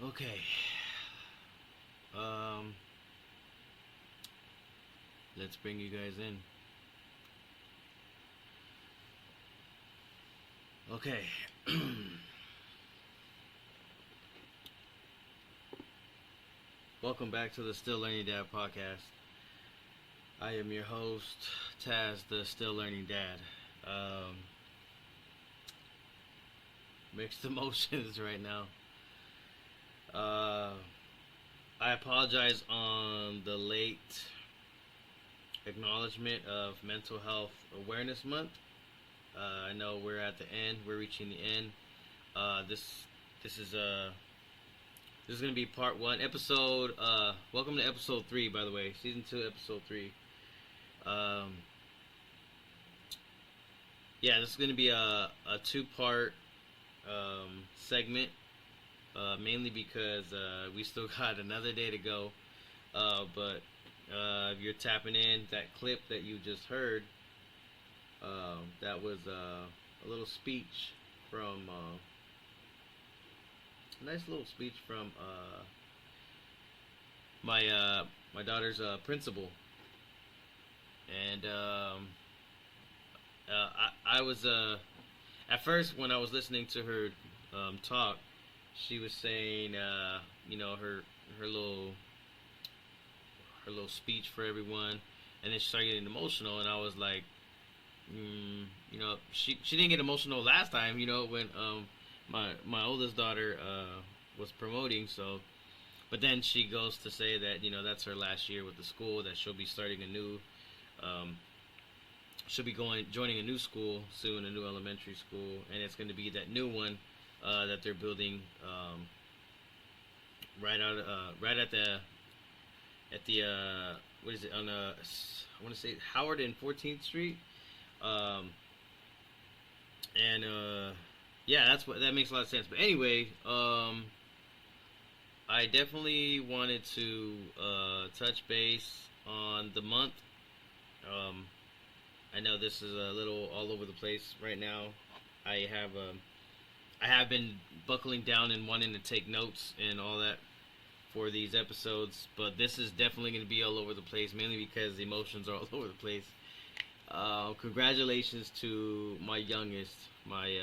Okay. Um, let's bring you guys in. Okay. Welcome back to the Still Learning Dad podcast. I am your host, Taz, the Still Learning Dad. Mixed emotions right now. I apologize on the late acknowledgement of Mental Health Awareness Month. I know we're at the end. We're reaching the end. This is this is gonna be part one, episode. Welcome to episode 3, by the way, season 2, episode 3. Um, yeah, this is gonna be a 2-part segment. Mainly because we still got another day to go. But if you're tapping in, that clip that you just heard, that was a little speech from a nice little speech from my daughter's principal, and I was at first when I was listening to her talk, she was saying, her little speech for everyone, and then she started getting emotional, and I was like, she didn't get emotional last time, when my oldest daughter was promoting, so, but then she goes to say that that's her last year with the school, that she'll be starting a new, she'll be joining a new school soon, a new elementary school, and it's going to be that new one that they're building right at the what is it, on I want to say Howard and 14th Street, and yeah, that makes a lot of sense. But anyway, I definitely wanted to touch base on the month. I know this is a little all over the place right now. I have been buckling down and wanting to take notes and all that for these episodes, but this is definitely going to be all over the place, mainly because the emotions are all over the place. Congratulations to my youngest, my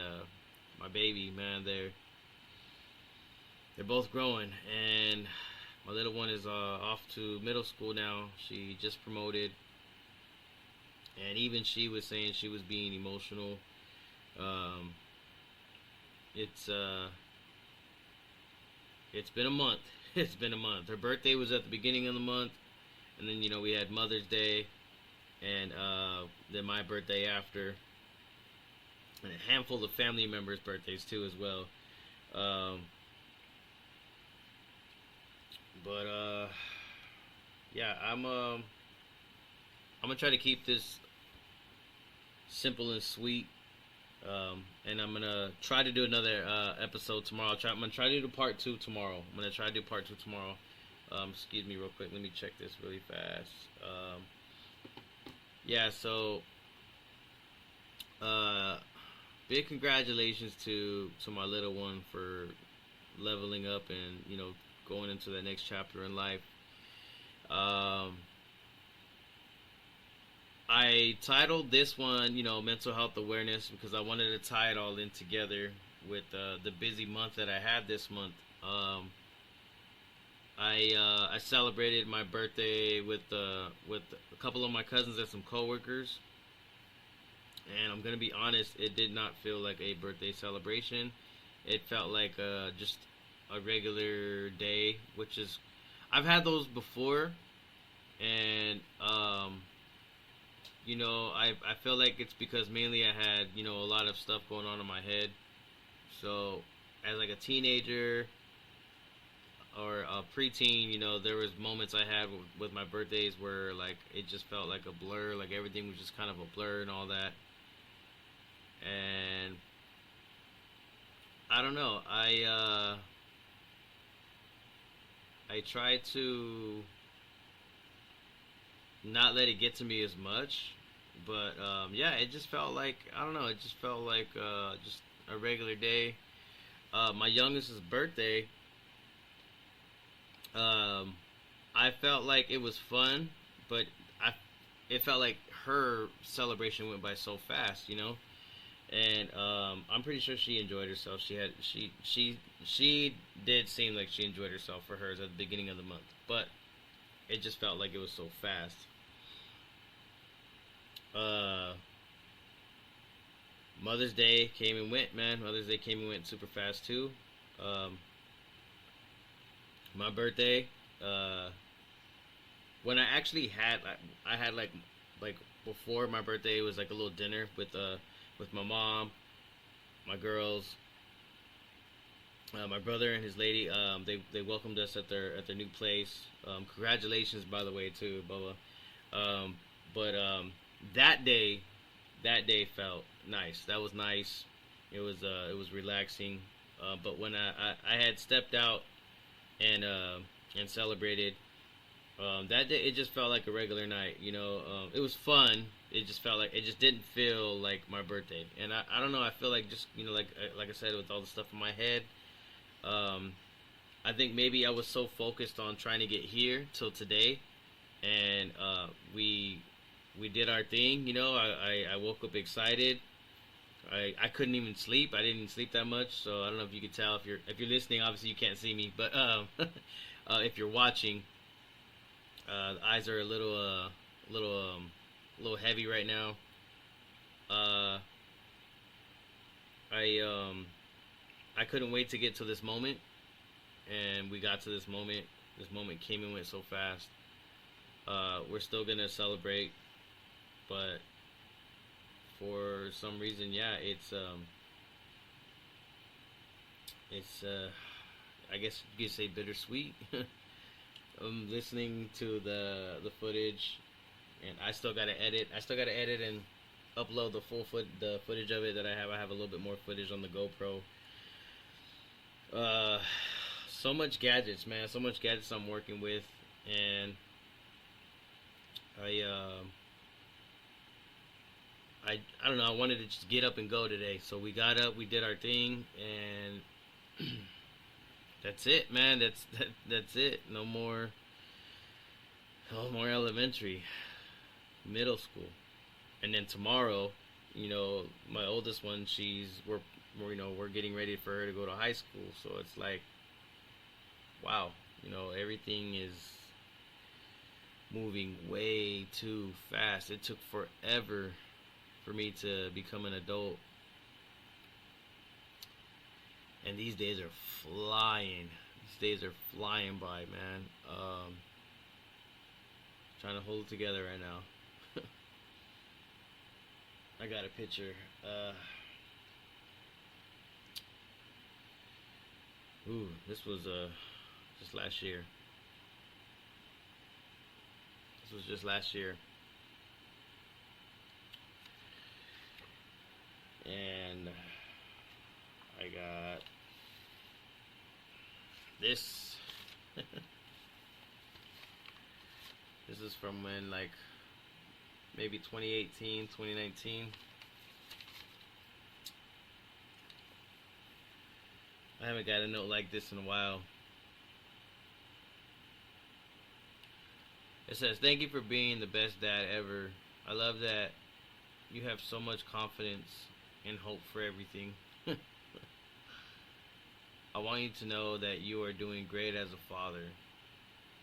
baby, man. They're both growing, and my little one is off to middle school now. She just promoted, and even she was saying she was being emotional. It's been a month. It's been a month. Her birthday was at the beginning of the month, and then we had Mother's Day, and then my birthday after, and a handful of family members' birthdays too as well. But yeah, I'm gonna try to keep this simple and sweet. And I'm gonna try to do another episode tomorrow. I'm gonna try to do part 2 tomorrow. Excuse me, real quick. Let me check this really fast. Yeah. So, big congratulations to my little one for leveling up and going into the next chapter in life. I titled this one, mental health awareness, because I wanted to tie it all in together with the busy month that I had this month. I celebrated my birthday with a couple of my cousins and some coworkers, and I'm gonna be honest, it did not feel like a birthday celebration. It felt like just a regular day, which is, I've had those before, and I feel like it's because mainly I had, a lot of stuff going on in my head. So, as like a teenager or a preteen, there was moments I had with my birthdays where like it just felt like a blur, like everything was just kind of a blur and all that. And I don't know. I tried to not let it get to me as much, but yeah, it just felt like, I don't know, it just felt like just a regular day. My youngest's birthday, Um, I felt like it was fun, but I it felt like her celebration went by so fast, you know. And I'm pretty sure she enjoyed herself. She did seem like she enjoyed herself for hers at the beginning of the month, but it just felt like it was so fast. Uh, Mother's Day came and went, man. Mother's Day came and went super fast too. Um, my birthday, uh, when I actually had, I had like before my birthday, it was like a little dinner with my mom, my girls, my brother and his lady. They welcomed us at their new place. Congratulations, by the way, too, Bubba. Um, but that day that day felt nice. That was nice. It was relaxing. But when I had stepped out and and celebrated that day, it just felt like a regular night. You know, it was fun. It just felt like it just didn't feel like my birthday. And I don't know. I feel like just like I said, with all the stuff in my head. Um, I think maybe I was so focused on trying to get here till today, and we did our thing. You know, I woke up excited. I couldn't even sleep. I didn't sleep that much, so I don't know if you could tell if you're listening. Obviously, you can't see me, but if you're watching, the eyes are a little heavy right now. Uh, I I couldn't wait to get to this moment, and we got to this moment. This moment came and went so fast. We're still gonna celebrate, but for some reason, yeah, it's I guess you could say bittersweet. I'm listening to the footage, and I still gotta edit. I still gotta edit and upload the footage of it that I have. I have a little bit more footage on the GoPro. Uh, so much gadgets, man. So much gadgets I'm working with, and I I don't know. I wanted to just get up and go today, so we got up, we did our thing, and that's it, man. That's it. No more elementary, middle school, and then tomorrow, you know, my oldest one, we're getting ready for her to go to high school, so it's like, wow, you know, everything is moving way too fast. It took forever for me to become an adult, and these days are flying. These days are flying by, man. Trying to hold it together right now. I got a picture. This was just last year. This was just last year, and I got this. This is from when, like, maybe 2018, 2019. I haven't got a note like this in a while. It says, "Thank you for being the best dad ever. I love that you have so much confidence and hope for everything. I want you to know that you are doing great as a father.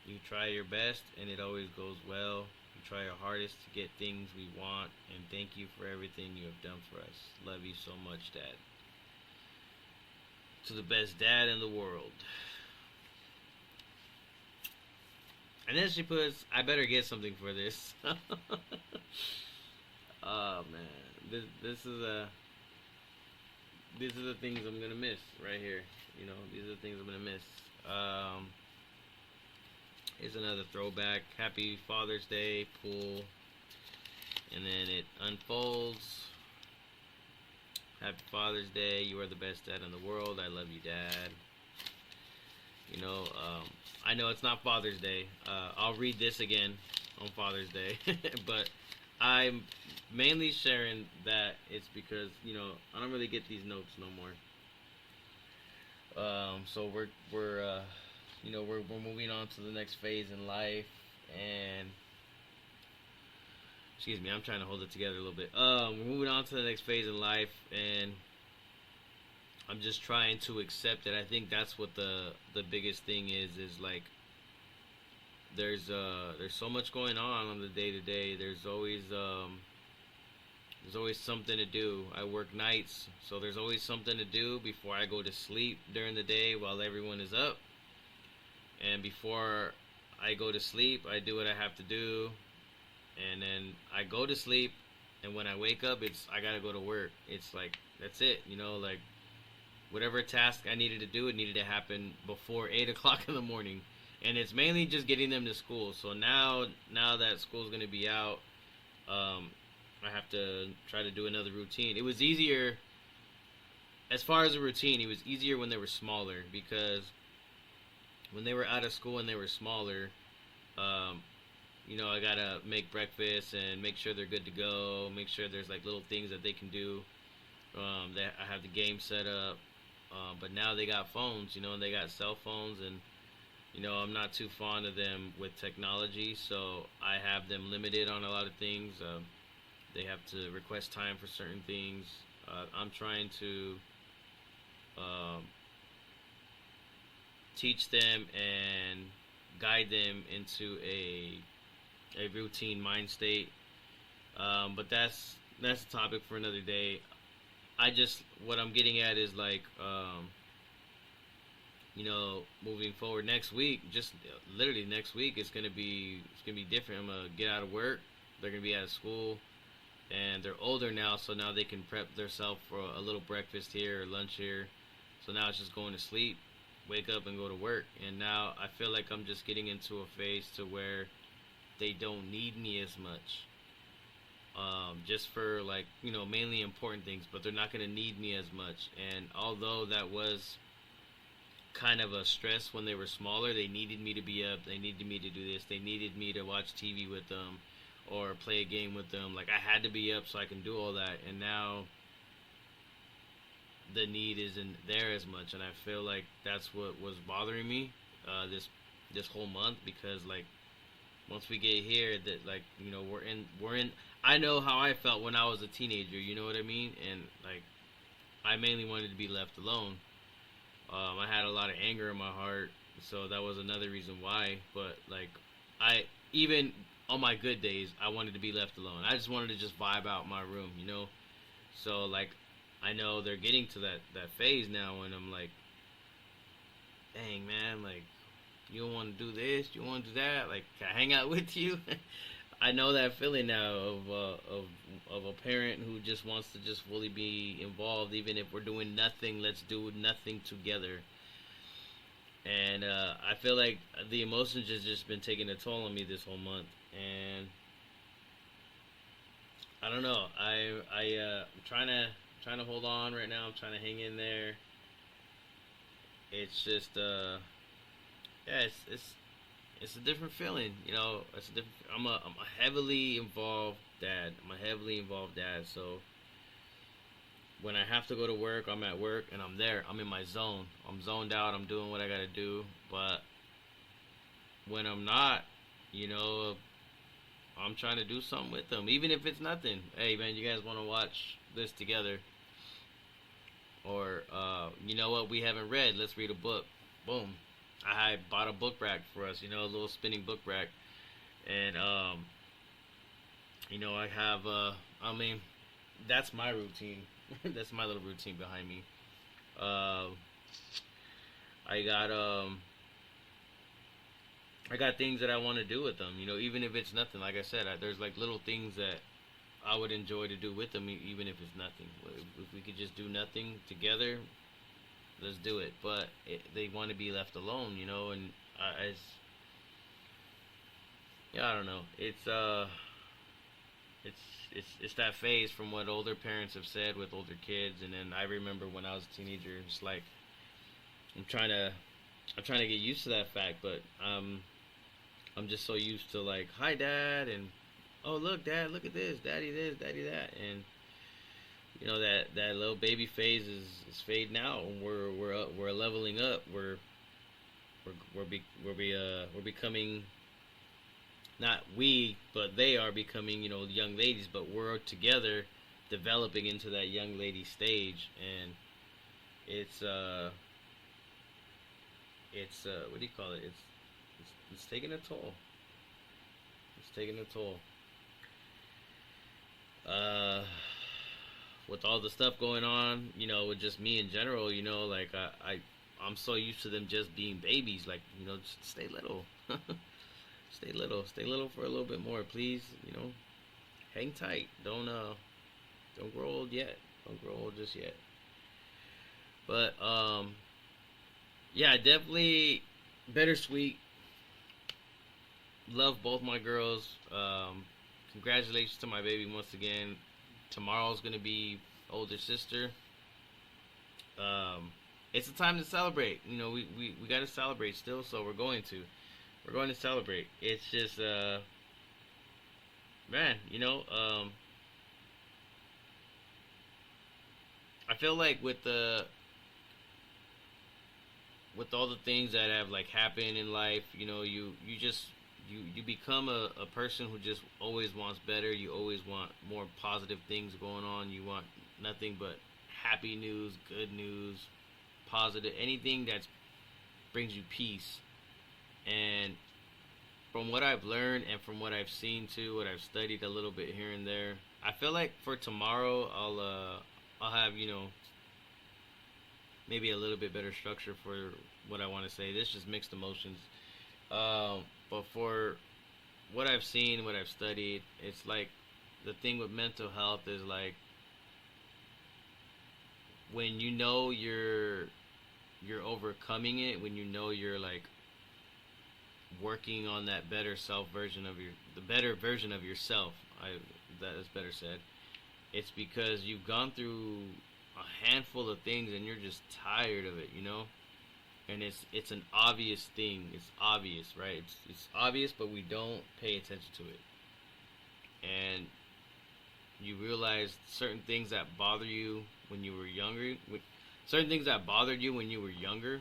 You try your best and it always goes well. You try your hardest to get things we want, and thank you for everything you have done for us. Love you so much, Dad." To the best dad in the world. And then she puts, "I better get something for this." Oh man, this is a these are the things I'm gonna miss right here. You know, these are the things I'm gonna miss. Here's another throwback. Happy Father's Day pool, and then it unfolds. Happy Father's Day. You are the best dad in the world. I love you, Dad. You know, I know it's not Father's Day. I'll read this again on Father's Day, but I'm mainly sharing that it's because, you know, I don't really get these notes no more. So we're moving on to the next phase in life, and excuse me, I'm trying to hold it together a little bit. We're moving on to the next phase in life, and I'm just trying to accept it. I think that's what the biggest thing is like there's so much going on the day to day. There's always something to do. I work nights, so there's always something to do before I go to sleep during the day while everyone is up. And before I go to sleep, I do what I have to do, and then I go to sleep. And when I wake up, it's I gotta go to work. It's like that's it, like whatever task I needed to do, it needed to happen before 8 o'clock in the morning. And it's mainly just getting them to school. So now that school's gonna be out, um, I have to try to do another routine. It was easier as far as a routine. It was easier when they were smaller because when they were out of school and they were smaller, um, I gotta make breakfast and make sure they're good to go. Make sure there's like little things that they can do. I have the game set up, but now they got phones, and they got cell phones, and I'm not too fond of them with technology, so I have them limited on a lot of things. They have to request time for certain things. I'm trying to um, teach them and guide them into a routine mind state. But that's a topic for another day. What I'm getting at is like, moving forward next week, just literally next week, it's gonna be different. I'm gonna get out of work. They're gonna be out of school, and they're older now, so now they can prep themselves for a little breakfast here or lunch here. So now it's just going to sleep, wake up, and go to work. And now I feel like I'm just getting into a phase to where they don't need me as much. Just for like mainly important things, but they're not gonna need me as much. And although that was kind of a stress when they were smaller, they needed me to be up. They needed me to do this. They needed me to watch TV with them or play a game with them. Like I had to be up so I can do all that. And now the need isn't there as much, and I feel like that's what was bothering me this whole month because like once we get here that like we're in I know how I felt when I was a teenager, you know what I mean? And like I mainly wanted to be left alone. I had a lot of anger in my heart, so that was another reason why. But like I even on my good days I wanted to be left alone. I just wanted to just vibe out my room. So like I know they're getting to that phase now, and I'm like, dang man, like you don't want to do this, you want to do that, like can I hang out with you? I know that feeling now of a parent who just wants to just fully be involved, even if we're doing nothing. Let's do nothing together. And I feel like the emotions has just been taking a toll on me this whole month, and I don't know. I'm trying to hold on right now. I'm trying to hang in there. It's just yeah, it's a different feeling. It's a different. I'm a heavily involved dad. I'm a heavily involved dad. So when I have to go to work, I'm at work and I'm there. I'm in my zone. I'm zoned out. I'm doing what I gotta do. But when I'm not, you know, I'm trying to do something with them, even if it's nothing. Hey man, you guys want to watch this together? Or you know what? We haven't read. Let's read a book. Boom. I bought a book rack for us. A little spinning book rack, and I have. I mean, that's my routine. That's my little routine behind me. Uh, I got I got things that I want to do with them. Even if it's nothing. Like I said, there's like little things that I would enjoy to do with them, even if it's nothing. If we could just do nothing together, let's do it. But they want to be left alone, and yeah, I don't know. It's that phase from what older parents have said with older kids, and then I remember when I was a teenager, it's like I'm trying to get used to that fact, but I'm just so used to like, hi dad, and oh look dad, look at this, daddy that, and that little baby phase is fading out, and we're leveling up. we're becoming, not we, but they are becoming, young ladies, but we're together developing into that young lady stage. And it's what do you call it? It's taking a toll. It's taking a toll. Uh, with all the stuff going on, with just me in general, like I'm so used to them just being babies. Like, just stay little, stay little for a little bit more, please. Hang tight. Don't grow old yet. Don't grow old just yet. But yeah, definitely bittersweet. Love both my girls. Congratulations to my baby once again. Tomorrow's gonna be older sister. It's a time to celebrate. We gotta celebrate still, so we're going to celebrate. It's just man, I feel like with all the things that have like happened in life, you just you become a person who just always wants better. You always want more positive things going on. You want nothing but happy news, good news, positive, anything that brings you peace. And from what I've learned and from what I've seen too, what I've studied a little bit here and there, I feel like for tomorrow I'll have, maybe a little bit better structure for what I want to say. This just mixed emotions. But for what I've seen, what I've studied, it's like the thing with mental health is like when you're overcoming it, when you're like working on that better self version of the better version of yourself. That is better said. It's because you've gone through a handful of things and you're just tired of it. And it's an obvious thing. It's obvious, right? It's obvious, but we don't pay attention to it. And you realize certain things that bother you when you were younger, certain things that bothered you when you were younger,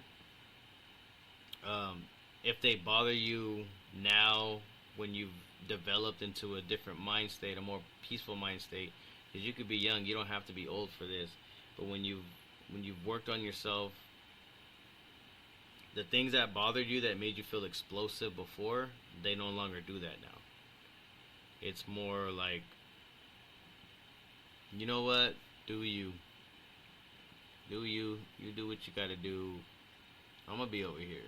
if they bother you now when you've developed into a different mind state, a more peaceful mind state, because you could be young, you don't have to be old for this. But when you've worked on yourself, the things that bothered you that made you feel explosive before, they no longer do that now. It's more like, you know what? Do you? You do what you gotta do. I'm gonna be over here.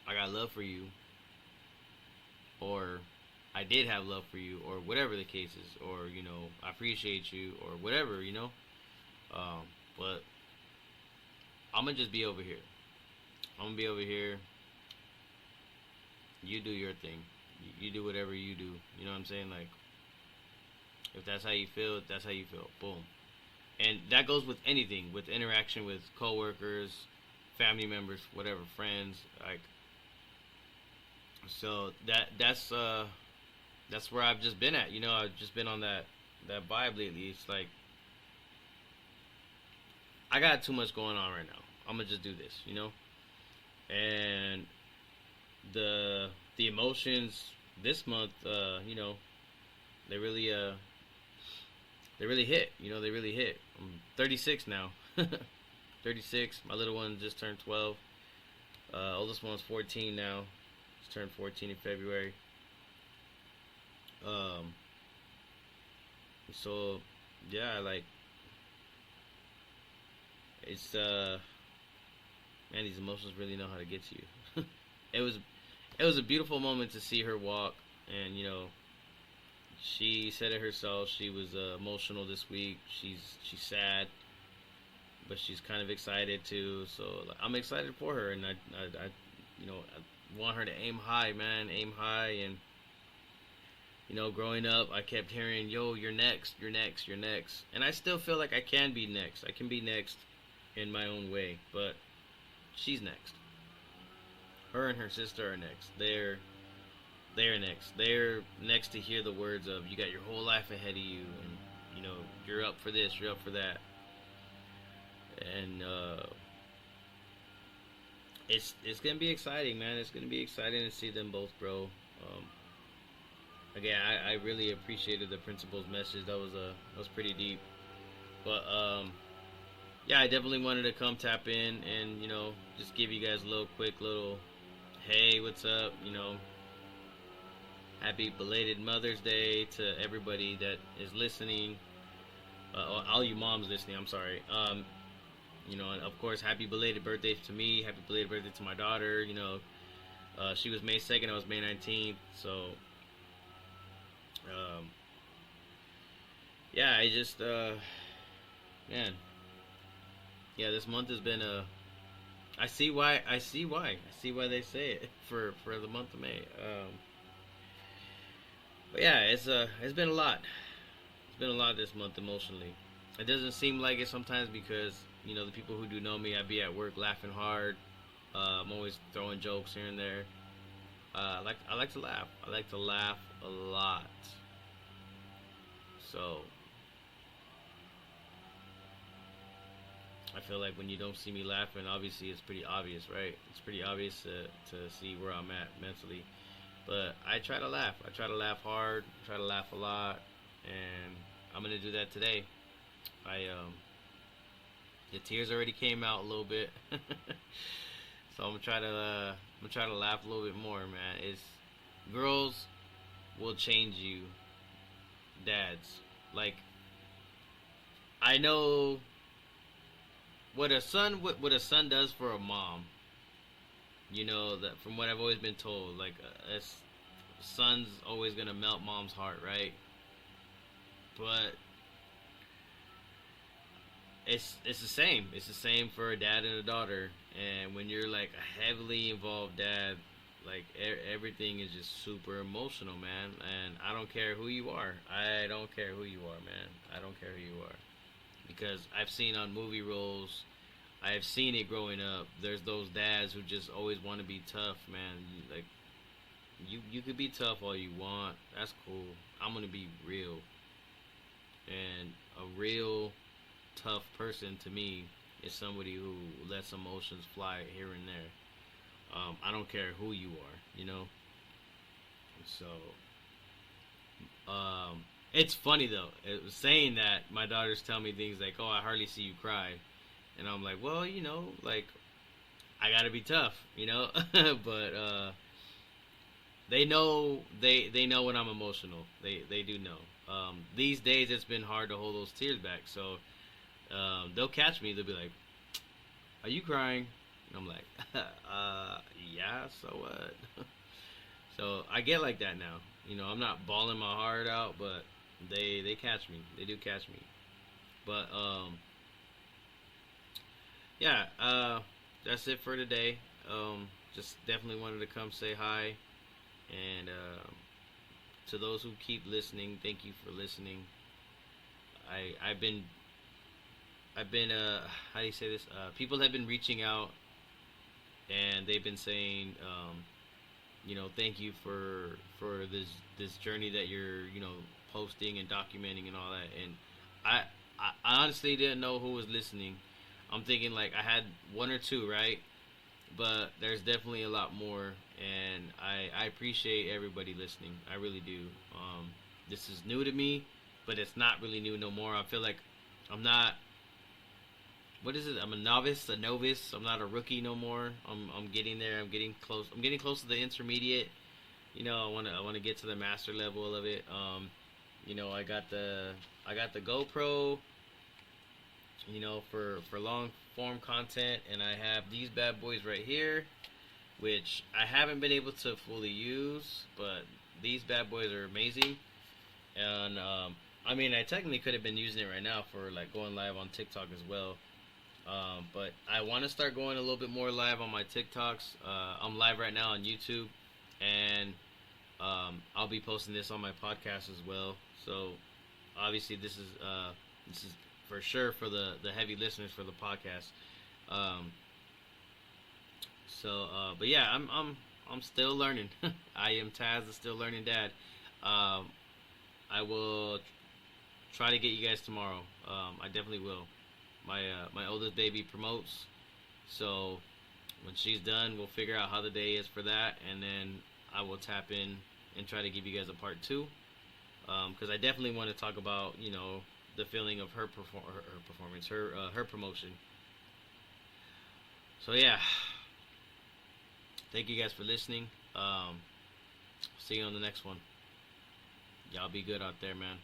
I got love for you. Or I did have love for you, or whatever the case is, or I appreciate you, or whatever. But I'm gonna just be over here. I'm gonna be over here. You do your thing. You do whatever you do. You know what I'm saying? Like, if that's how you feel, that's how you feel. Boom. And that goes with anything, with interaction with coworkers, family members, whatever, friends. Like, so that's where I've just been at. I've just been on that vibe lately. It's like I got too much going on right now. I'm gonna just do this, And the emotions this month, they really they really hit. They really hit. I'm 36 now. 36. My little one just turned 12. Oldest one's 14 now. Just turned 14 in February. So yeah, like it's man, these emotions really know how to get to you. It was a beautiful moment to see her walk, and she said it herself. She was emotional this week. She's sad, but she's kind of excited too. So like, I'm excited for her, and I want her to aim high, man, aim high. And growing up, I kept hearing, "Yo, you're next, you're next, you're next," and I still feel like I can be next. I can be next in my own way, but she's next. Her and her sister are next. They're next. They're next to hear the words of, "You got your whole life ahead of you, and you know, you're up for this, you're up for that, and it's gonna be exciting, man. It's gonna be exciting to see them both grow. Again, I really appreciated the principal's message. That was pretty deep. But yeah, I definitely wanted to come tap in and just give you guys a little quick little hey, what's up? Happy belated Mother's Day to everybody that is listening. All you moms listening, I'm sorry. And of course, happy belated birthday to me. Happy belated birthday to my daughter. She was May 2nd. I was May 19th. So, yeah, I just, man, yeah, this month has been I see why they say it for the month of May. But yeah, it's been a lot. It's been a lot this month emotionally. It doesn't seem like it sometimes because the people who do know me, I be at work laughing hard. I'm always throwing jokes here and there. I like to laugh. I like to laugh a lot. So I feel like when you don't see me laughing, obviously it's pretty obvious, right? It's pretty obvious to see where I'm at mentally. But I try to laugh. I try to laugh hard. Try to laugh a lot, and I'm gonna do that today. The tears already came out a little bit, so I'm gonna try to laugh a little bit more, man. It's girls will change you, dads. Like I know what a son does for a mom. That from what I've always been told, like a son's always gonna melt mom's heart, right? But it's the same. It's the same for a dad and a daughter. And when you're like a heavily involved dad, like everything is just super emotional, man. And I don't care who you are. I don't care who you are, man. I don't care who you are, because I've seen on movie roles. I've seen it growing up. There's those dads who just always want to be tough, man. Like, you could be tough all you want. That's cool. I'm gonna be real. And a real tough person to me is somebody who lets emotions fly here and there. I don't care who you are, So, it's funny though. It was saying that my daughters tell me things like, "Oh, I hardly see you cry." And I'm like, well, like, I gotta be tough, but they know when I'm emotional. They do know. These days it's been hard to hold those tears back. So they'll catch me. They'll be like, "Are you crying?" And I'm like, "Yeah. So what?" So I get like that now. I'm not bawling my heart out, but they catch me. They do catch me. But yeah, that's it for today. Just definitely wanted to come say hi, and to those who keep listening, thank you for listening. I've been how do you say this? People have been reaching out, and they've been saying, thank you for this journey that you're posting and documenting and all that. And I honestly didn't know who was listening. I'm thinking like I had one or two, right? But there's definitely a lot more, and I appreciate everybody listening. I really do. This is new to me, but it's not really new no more. I feel like I'm not. What is it? I'm a novice. I'm not a rookie no more. I'm getting there. I'm getting close. I'm getting close to the intermediate. I wanna get to the master level of it. I got the GoPro. For long form content, and I have these bad boys right here, which I haven't been able to fully use, but these bad boys are amazing. And I technically could have been using it right now for like going live on TikTok as well, but I want to start going a little bit more live on my TikToks. I'm live right now on YouTube, and I'll be posting this on my podcast as well. So obviously this is for sure for the heavy listeners for the podcast. But yeah, I'm still learning. I am Taz, the still learning dad. I will try to get you guys tomorrow. I definitely will. My oldest baby promotes, so when she's done, we'll figure out how the day is for that, and then I will tap in and try to give you guys a part two. Because I definitely want to talk about the feeling of her performance, her promotion. So yeah, thank you guys for listening. See you on the next one. Y'all be good out there, man.